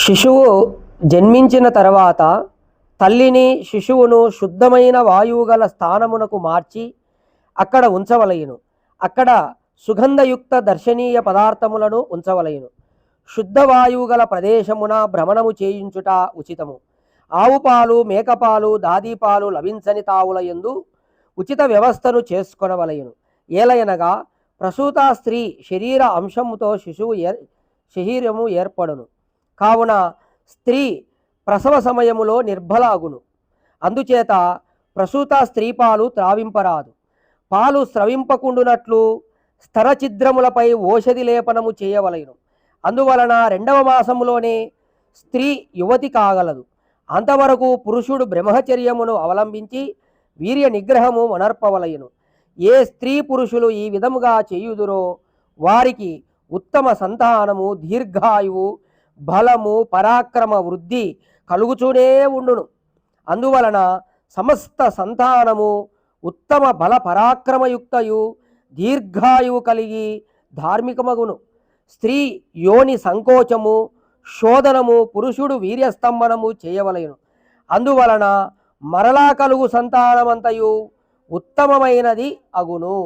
శిశువు జన్మించిన తర్వాత తల్లిని శిశువును శుద్ధమైన వాయువు గల స్థానమునకు మార్చి అక్కడ ఉంచవలయును. అక్కడ సుగంధయుక్త దర్శనీయ పదార్థములను ఉంచవలయును. శుద్ధ వాయువు గల ప్రదేశమున భ్రమణము చేయించుట ఉచితము. ఆవు పాలు, మేకపాలు, దాదీపాలు లభించని తావుల యందు ఉచిత వ్యవస్థను చేసుకొనవలయును. ఏలయనగా ప్రసూత స్త్రీ శరీర అంశముతో శరీరము ఏర్పడును. కావున స్త్రీ ప్రసవ సమయములో నిర్బల అగును. అందుచేత ప్రసూత స్త్రీ పాలు త్రావింపరాదు. పాలు స్రవింపకుండునట్లు స్థరచిద్రములపై ఓషధి లేపనము చేయవలెను. అందువలన 2వ మాసములోనే స్త్రీ యువతి కాగలదు. అంతవరకు పురుషుడు బ్రహ్మచర్యమును అవలంబించి వీర్య నిగ్రహము మనర్పవలయును. ఏ స్త్రీ పురుషులు ఈ విధముగా చేయుదురో వారికి ఉత్తమ సంతానము, దీర్ఘాయువు, బలము, పరాక్రమ వృద్ధి కలుగుతూనే ఉండును. అందువలన సమస్త సంతానము ఉత్తమ బల పరాక్రమయుక్తయు దీర్ఘాయువు కలిగి ధార్మికమగును. స్త్రీ యోని సంకోచము, శోధనము పురుషుడు వీర్యస్తంభనము చేయవలెను. అందువలన మరలా కలుగు సంతానమంతయు ఉత్తమమైనది అగును.